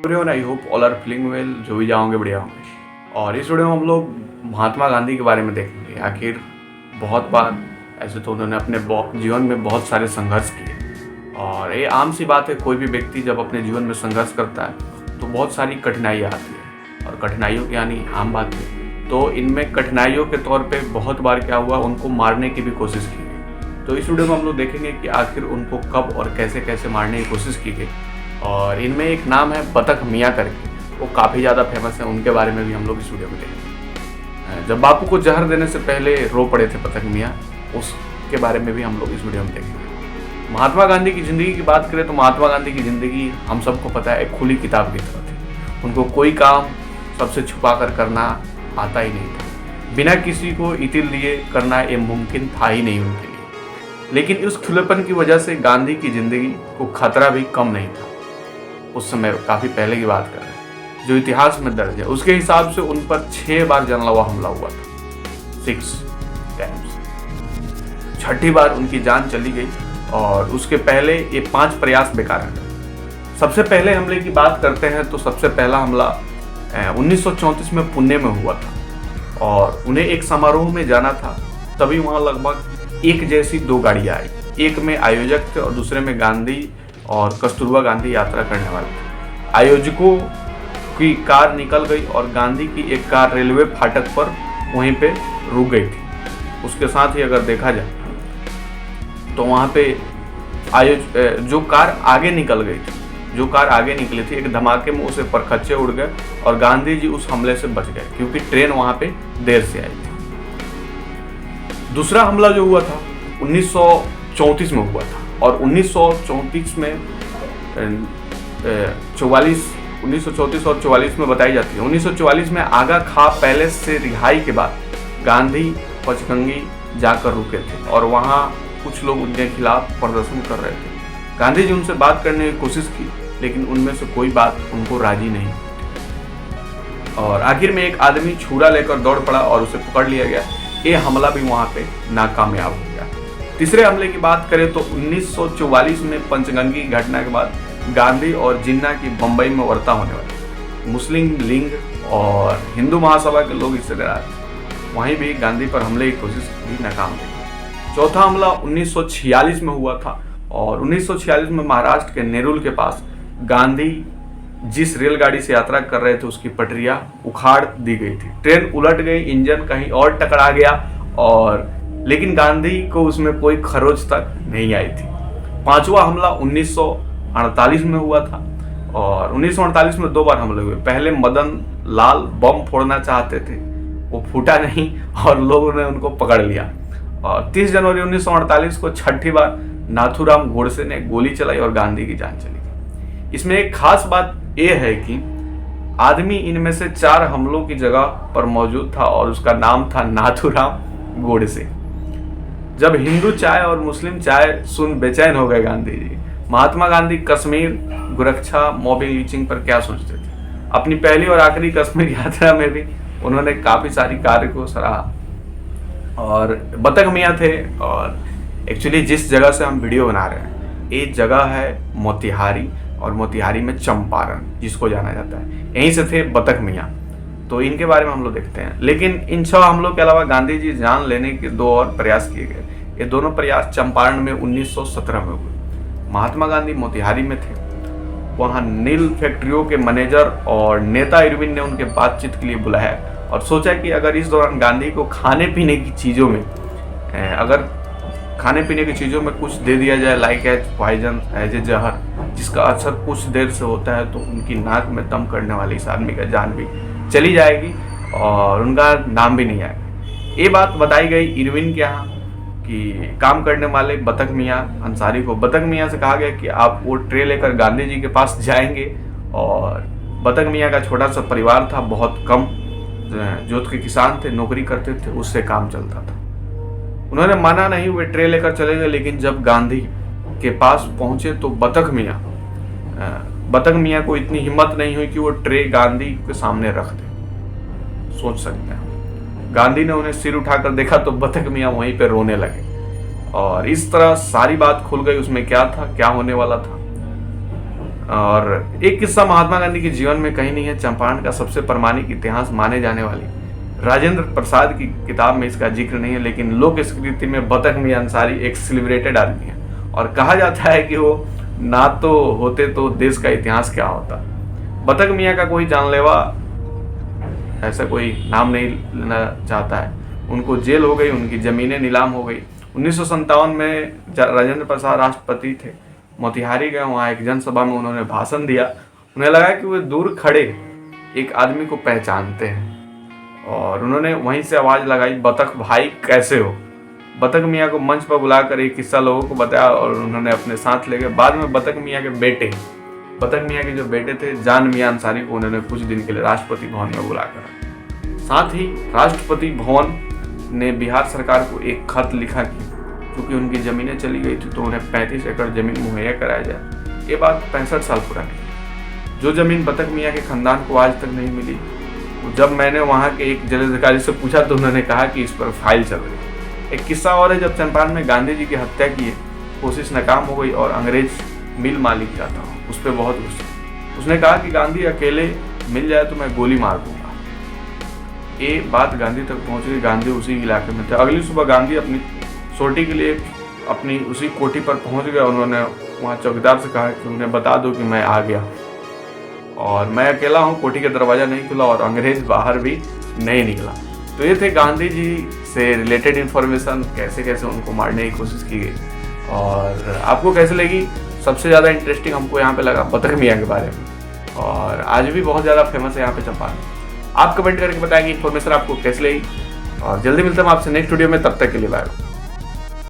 Everyone, I hope all are feeling well. जो भी जाओगे बढ़िया होंगे। और इस वीडियो में हम लोग महात्मा गांधी के बारे में देखेंगे। आखिर बहुत बार ऐसे तो उन्होंने अपने जीवन में बहुत सारे संघर्ष किए और ये आम सी बात है। कोई भी व्यक्ति जब अपने जीवन में संघर्ष करता है तो बहुत सारी कठिनाइयाँ आती है और कठिनाइयों की आनी आम बात है। तो इनमें कठिनाइयों के तौर पे बहुत बार क्या हुआ, उनको मारने की भी कोशिश की गई। तो इस वीडियो में हम लोग देखेंगे कि आखिर उनको कब और कैसे कैसे मारने की कोशिश की गई। और इनमें एक नाम है बतख मियाँ करके, वो काफ़ी ज़्यादा फेमस है। उनके बारे में भी हम लोग इस वीडियो में देखेंगे। जब बापू को जहर देने से पहले रो पड़े थे बतख मियाँ, उसके बारे में भी हम लोग इस वीडियो में देखेंगे। महात्मा गांधी की ज़िंदगी की बात करें तो महात्मा गांधी की ज़िंदगी हम सबको पता है एक खुली किताब की तरह थी। उनको कोई काम सबसे छुपा कर करना आता ही नहीं था। बिना किसी को इतिल दिए करना ये मुमकिन था ही नहीं उनके लिए। लेकिन उस खुलेपन की वजह से गांधी की ज़िंदगी को खतरा भी कम नहीं था। उस समय काफ़ी पहले की बात कर रहे हैं, जो इतिहास में दर्ज है उसके हिसाब से उन पर 6 बार जानलेवा हमला हुआ था। 6 टाइम्स। छठी बार उनकी जान चली गई और उसके पहले ये 5 प्रयास बेकार हो गए। सबसे पहले हमले की बात करते हैं तो सबसे पहला हमला 1934 में पुणे में हुआ था और उन्हें एक समारोह में जाना था। तभी वहाँ लगभग एक जैसी 2 गाड़ियाँ आई। एक में आयोजक थे और दूसरे में गांधी और कस्तूरबा गांधी यात्रा करने वाले थे। आयोजकों की कार निकल गई और गांधी की एक कार रेलवे फाटक पर वहीं पे रुक गई थी। उसके साथ ही अगर देखा जाए तो वहाँ पे जो कार आगे निकल गई थी, जो कार आगे निकली थी, एक धमाके में उसे परखच्चे उड़ गए और गांधी जी उस हमले से बच गए क्योंकि ट्रेन वहाँ पे देर से आई थी। दूसरा हमला जो हुआ था 1934 में हुआ था और 1934 में 1934 और 44 में बताई जाती है। 1944 में आगा खां पैलेस से रिहाई के बाद गांधी पचगंगी जाकर रुके थे और वहाँ कुछ लोग उनके खिलाफ प्रदर्शन कर रहे थे। गांधी जी उनसे बात करने की कोशिश की लेकिन उनमें से कोई बात उनको राजी नहीं और आखिर में एक आदमी छुरा लेकर दौड़ पड़ा और उसे पकड़ लिया गया। ये हमला भी वहाँ पे नाकामयाब हो गया। तीसरे हमले की बात करें तो 1944 में पंचगंगी घटना के बाद गांधी और जिन्ना की बंबई में वार्ता होने वाली। मुस्लिम लीग और हिंदू महासभा के लोग इससे डरा थे। वहीं भी गांधी पर हमले की कोशिश भी नाकाम रही। चौथा हमला 1946 में हुआ था और 1946 में महाराष्ट्र के नेरुल के पास गांधी जिस रेलगाड़ी से यात्रा कर रहे थे उसकी पटरियां उखाड़ दी गई थी। ट्रेन उलट गई, इंजन कहीं और टकरा गया और लेकिन गांधी को उसमें कोई खरोच तक नहीं आई थी। पांचवा हमला 1948 में हुआ था और 1948 में 2 बार हमले हुए। पहले मदन लाल बम फोड़ना चाहते थे, वो फूटा नहीं और लोगों ने उनको पकड़ लिया। और 30 जनवरी 1948 को छठी बार नाथूराम गोडसे ने गोली चलाई और गांधी की जान चली गई। इसमें एक खास बात यह है कि आदमी इनमें से 4 हमलों की जगह पर मौजूद था और उसका नाम था नाथूराम गोडसे। जब हिंदू चाय और मुस्लिम चाय सुन बेचैन हो गए गांधी जी। महात्मा गांधी कश्मीर गोरक्षा मॉबिंग लीचिंग पर क्या सोचते थे? अपनी पहली और आखिरी कश्मीर यात्रा में भी उन्होंने काफ़ी सारी कार्य को सराहा और बतख मियाँ थे। और एक्चुअली जिस जगह से हम वीडियो बना रहे हैं ये जगह है मोतिहारी और मोतिहारी में चंपारण जिसको जाना जाता है, यहीं से थे बतख मियाँ। तो इनके बारे में हम लोग देखते हैं। लेकिन इन 6 हमलों के अलावा गांधी जी जान लेने के 2 और प्रयास किए गए। ये दोनों प्रयास चंपारण में 1917 में हुए। महात्मा गांधी मोतिहारी में थे। वहाँ नील फैक्ट्रियों के मैनेजर और नेता इरविन ने उनके बातचीत के लिए बुलाया और सोचा कि अगर इस दौरान गांधी को खाने पीने की चीज़ों में कुछ दे दिया जाए, like as poison, as a जहर, जिसका असर कुछ देर से होता है, तो उनकी नाक में दम करने वाले इस आदमी का जान भी चली जाएगी और उनका नाम भी नहीं आएगा। ये बात बताई गई इरविन के यहाँ कि काम करने वाले बतख मियाँ अंसारी को। बतख मियाँ से कहा गया कि आप वो ट्रे लेकर गांधी जी के पास जाएंगे और बतख मियाँ का छोटा सा परिवार था, बहुत कम जोत के किसान थे, नौकरी करते थे, उससे काम चलता था। उन्होंने माना नहीं, वे ट्रे लेकर चले गए। लेकिन जब गांधी के पास पहुंचे तो बतख मियाँ को इतनी हिम्मत नहीं हुई कि वो ट्रे गांधी के सामने रख दे। सोच सकते हैं, गांधी ने उन्हें सिर उठाकर देखा तो बतख मियाँ वहीं पे रोने लगे और इस तरह सारी बात खुल गई उसमें क्या था, क्या होने वाला था। और एक किस्सा महात्मा गांधी के जीवन में कहीं नहीं है। चंपारण का सबसे प्रामाणिक इतिहास माने जाने वाली राजेंद्र प्रसाद की किताब में इसका जिक्र नहीं है, लेकिन लोक संस्कृति में बतख मियां अंसारी एक सेलिब्रेटेड आदमी है और कहा जाता है कि वो ना तो होते तो देश का इतिहास क्या होता। बतख मियां का कोई जानलेवा ऐसा कोई नाम नहीं लेना चाहता है। उनको जेल हो गई, उनकी जमीनें नीलाम हो गई। 1957 में राजेंद्र प्रसाद राष्ट्रपति थे, मोतिहारी गए, वहाँ एक जनसभा में उन्होंने भाषण दिया। उन्हें लगा कि वे दूर खड़े एक आदमी को पहचानते हैं और उन्होंने वहीं से आवाज़ लगाई, बतख भाई कैसे हो। बतख मियाँ को मंच पर बुलाकर एक किस्सा लोगों को बताया और उन्होंने अपने साथ ले गए। बाद में बतख मियाँ के जो बेटे थे जान मियाँ अंसारी को उन्होंने कुछ दिन के लिए राष्ट्रपति भवन में बुलाकर, साथ ही राष्ट्रपति भवन ने बिहार सरकार को एक खत लिखा कि क्योंकि उनकी ज़मीनें चली गई थी तो उन्हें 35 एकड़ ज़मीन मुहैया कराया जाए। ये बात 65 साल पुरानी है। जो ज़मीन बतख मियाँ के खानदान को आज तक नहीं मिली, जब मैंने वहाँ के एक जिलाधिकारी से पूछा तो उन्होंने कहा कि इस पर फाइल चल रही है। एक किस्सा और है, जब चंपारण में गांधी जी की हत्या की कोशिश नाकाम हो गई और अंग्रेज मिल मालिक जाता हूँ उस पर बहुत गुस्सा। उसने कहा कि गांधी अकेले मिल जाए तो मैं गोली मार दूंगा। ये बात गांधी तक पहुँच गई। गांधी उसी इलाके में थे। अगली सुबह गांधी अपनी सोटी के लिए अपनी उसी कोठी पर पहुँच गए। उन्होंने वहाँ चौकीदार से कहा कि उन्हें बता दो कि मैं आ गया और मैं अकेला हूँ। कोठी का दरवाज़ा नहीं खुला और अंग्रेज बाहर भी नहीं निकला। तो ये थे गांधी जी से रिलेटेड इन्फॉर्मेशन, कैसे कैसे उनको मारने की कोशिश की गई। और आपको कैसे लगी? सबसे ज़्यादा इंटरेस्टिंग हमको यहाँ पे लगा बतख मियाँ के बारे में, और आज भी बहुत ज़्यादा फेमस है यहाँ पे चंपारण। आप कमेंट करके बताएंगे इन्फॉर्मेशन आपको कैसे लगी, और जल्दी मिलते हैं आपसे नेक्स्ट वीडियो में। तब तक के लिए बाय।